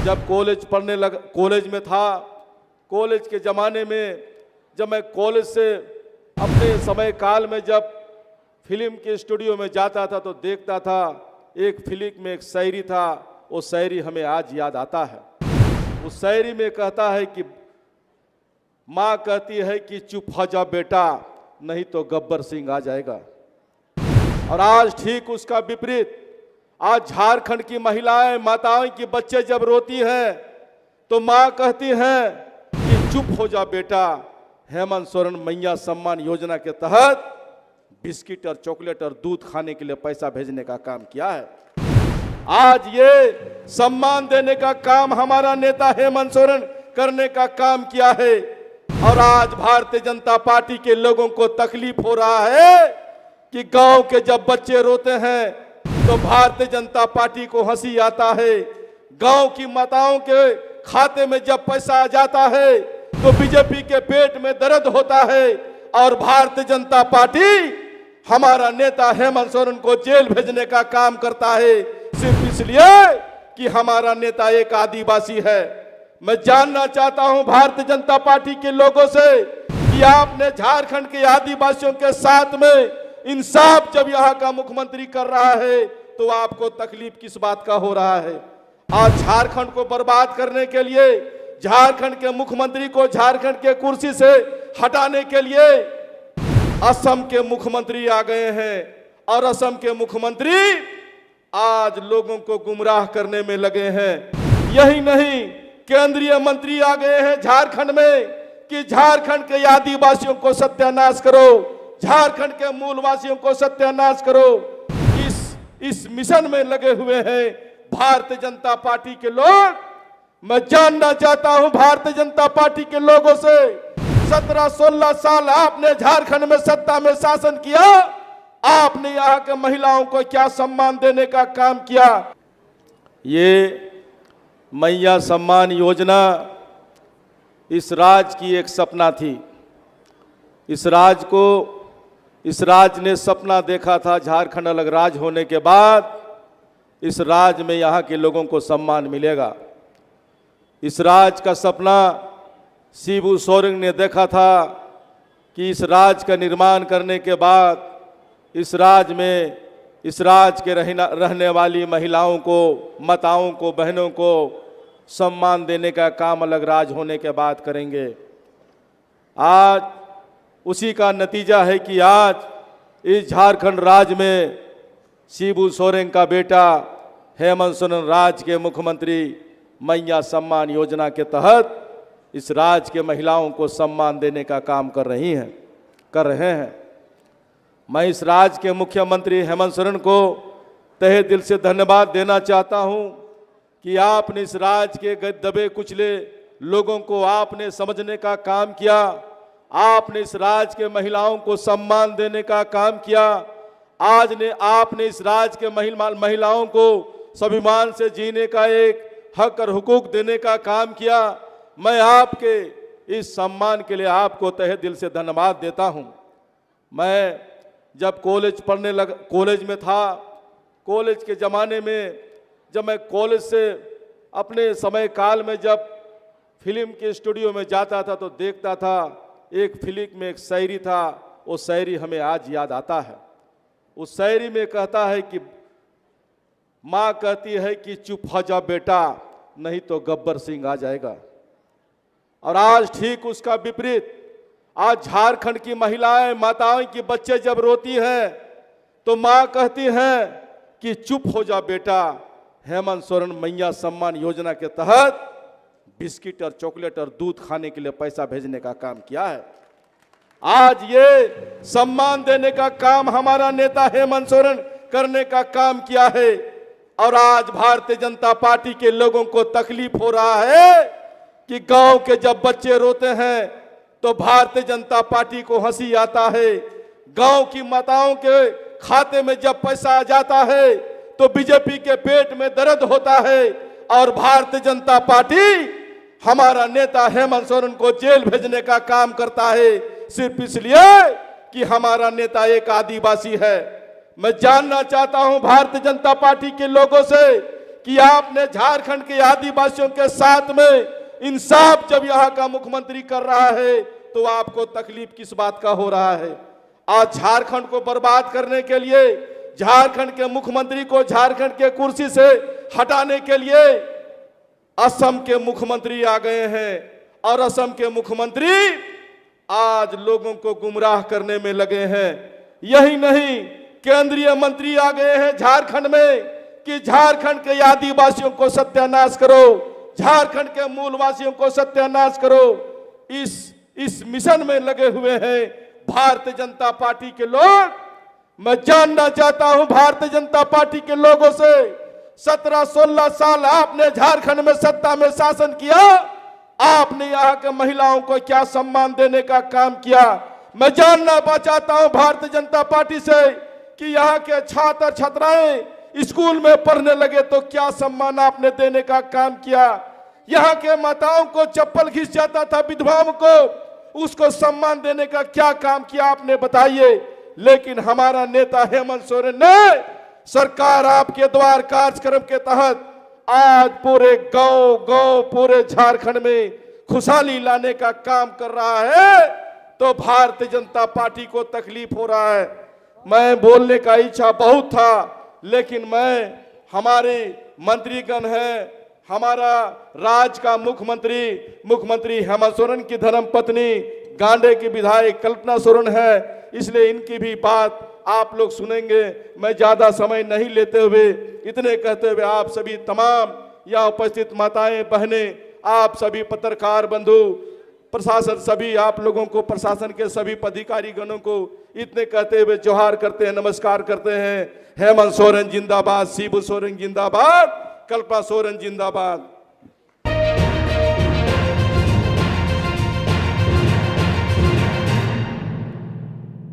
जब कॉलेज में था, कॉलेज के ज़माने में जब मैं कॉलेज से अपने समय काल में जब फिल्म के स्टूडियो में जाता था तो देखता था एक फिल्म में एक शायरी था। वो शायरी हमें आज याद आता है। उस शायरी में कहता है कि माँ कहती है कि चुप हो जा बेटा, नहीं तो गब्बर सिंह आ जाएगा। और आज ठीक उसका विपरीत, आज झारखंड की महिलाएं, माताएं की बच्चे जब रोती हैं तो माँ कहती हैं कि चुप हो जा बेटा। हेमंत सोरेन मैया सम्मान योजना के तहत बिस्किट और चॉकलेट और दूध खाने के लिए पैसा भेजने का काम किया है। आज ये सम्मान देने का काम हमारा नेता हेमंत सोरेन करने का काम किया है। और आज भारतीय जनता पार्टी के लोगों को तकलीफ हो रहा है कि गांव के जब बच्चे रोते हैं तो भारतीय जनता पार्टी को हंसी आता है। गांव की माताओं के खाते में जब पैसा आ जाता है तो बीजेपी के पेट में दर्द होता है। और भारतीय जनता पार्टी हमारा नेता हेमंत सोरेन को जेल भेजने का काम करता है, सिर्फ इसलिए कि हमारा नेता एक आदिवासी है। मैं जानना चाहता हूं भारतीय जनता पार्टी के लोगों से कि आपने झारखंड के आदिवासियों के साथ में इंसाफ जब यहां का मुख्यमंत्री कर रहा है तो आपको तकलीफ किस बात का हो रहा है? आज झारखंड को बर्बाद करने के लिए, झारखंड के मुख्यमंत्री को झारखंड के कुर्सी से हटाने के लिए असम के मुख्यमंत्री आ गए हैं। और असम के मुख्यमंत्री आज लोगों को गुमराह करने में लगे हैं। यही नहीं, केंद्रीय मंत्री आ गए हैं झारखंड में कि झारखंड के आदिवासियों को सत्यानाश करो, झारखंड के मूलवासियों को सत्यानाश करो। इस मिशन में लगे हुए हैं भारतीय जनता पार्टी के लोग। मैं जानना चाहता हूं भारतीय जनता पार्टी के लोगों से, 17-16 साल आपने झारखंड में सत्ता में शासन किया, आपने यहां के महिलाओं को क्या सम्मान देने का काम किया? ये मैया सम्मान योजना इस राज्य की एक सपना थी। इस राज्य ने सपना देखा था झारखंड अलग राज्य होने के बाद इस राज्य में यहाँ के लोगों को सम्मान मिलेगा। इस राज्य का सपना शिबू सोरेन ने देखा था कि इस राज्य का निर्माण करने के बाद इस राज्य के रहने वाली महिलाओं को, माताओं को, बहनों को सम्मान देने का काम अलग राज्य होने के बाद करेंगे। आज उसी का नतीजा है कि आज इस झारखंड राज्य में शिबू सोरेन का बेटा हेमंत सोरेन राज्य के मुख्यमंत्री मैया सम्मान योजना के तहत इस राज्य के महिलाओं को सम्मान देने का काम कर रहे हैं। मैं इस राज्य के मुख्यमंत्री हेमंत सोरेन को तहे दिल से धन्यवाद देना चाहता हूं कि आपने इस राज्य के दबे कुचले लोगों को आपने समझने का काम किया। आपने इस राज्य के महिलाओं को सम्मान देने का काम किया। आपने इस राज्य के महिलाओं को स्वाभिमान से जीने का एक हक और हुकूक देने का काम किया। मैं आपके इस सम्मान के लिए आपको तहे दिल से धन्यवाद देता हूं। मैं जब कॉलेज में था, कॉलेज के ज़माने में जब मैं कॉलेज से अपने समय काल में जब फिल्म के स्टूडियो में जाता था तो देखता था एक फिल्म में एक शायरी था। वो शायरी हमें आज याद आता है। उस शायरी में कहता है कि माँ कहती है कि चुप हो जा बेटा, नहीं तो गब्बर सिंह आ जाएगा। और आज ठीक उसका विपरीत, आज झारखंड की महिलाएं, माताएं की बच्चे जब रोती हैं तो माँ कहती हैं कि चुप हो जा बेटा। हेमंत सोरेन मैया सम्मान योजना के तहत बिस्किट और चॉकलेट और दूध खाने के लिए पैसा भेजने का काम किया है। आज ये सम्मान देने का काम हमारा नेता हेमंत सोरेन करने का काम किया है। और आज भारतीय जनता पार्टी के लोगों को तकलीफ हो रहा है कि गांव के जब बच्चे रोते हैं तो भारतीय जनता पार्टी को हंसी आता है। गांव की माताओं के खाते में जब पैसा आ जाता है तो बीजेपी के पेट में दर्द होता है। और भारतीय जनता पार्टी हमारा नेता हेमंत सोरेन को जेल भेजने का काम करता है, सिर्फ इसलिए कि हमारा नेता एक आदिवासी है। मैं जानना चाहता हूं भारतीय जनता पार्टी के लोगों से कि आपने झारखंड के आदिवासियों के साथ में इंसाफ जब यहाँ का मुख्यमंत्री कर रहा है तो आपको तकलीफ किस बात का हो रहा है? आज झारखंड को बर्बाद करने के लिए, झारखंड के मुख्यमंत्री को झारखंड के कुर्सी से हटाने के लिए असम के मुख्यमंत्री आ गए हैं और असम के मुख्यमंत्री आज लोगों को गुमराह करने में लगे हैं। यही नहीं, केंद्रीय मंत्री आ गए हैं झारखंड में कि झारखंड के आदिवासियों को सत्यानाश करो, झारखंड के मूलवासियों को सत्यानाश करो। इस मिशन में लगे हुए हैं भारतीय जनता पार्टी के लोग। मैं जानना चाहता हूं भारतीय जनता पार्टी के लोगों से, 17-16 साल आपने झारखंड में सत्ता में शासन किया, आपने यहाँ के महिलाओं को क्या सम्मान देने का काम किया? मैं जानना चाहता हूं भारतीय जनता पार्टी से कि यहाँ के छात्र छात्राएं स्कूल में पढ़ने लगे तो क्या सम्मान आपने देने का काम किया? यहाँ के माताओं को चप्पल घिस जाता था, विधवाओं को, उसको सम्मान देने का क्या काम किया आपने, बताइए। लेकिन हमारा नेता हेमंत सोरेन ने सरकार आपके द्वार कार्यक्रम के तहत आज पूरे गांव पूरे झारखंड में खुशहाली लाने का काम कर रहा है, तो भारतीय जनता पार्टी को तकलीफ हो रहा है। मैं बोलने का इच्छा बहुत था, लेकिन हमारे मंत्रीगण हैं, हमारा राज्य का मुख्यमंत्री हेमंत सोरेन की धर्मपत्नी गांडे की विधायक कल्पना सोरेन है, इसलिए इनकी भी बात आप लोग सुनेंगे। मैं ज्यादा समय नहीं लेते हुए इतने कहते हुए आप सभी तमाम यहाँ उपस्थित माताएं बहनें, आप सभी पत्रकार बंधु, प्रशासन, सभी आप लोगों को, प्रशासन के सभी पदाधिकारी गणों को इतने कहते हुए जोहार करते हैं, नमस्कार करते हैं। हेमंत सोरेन जिंदाबाद, शिबू सोरेन जिंदाबाद, कल्पना सोरेन जिंदाबाद।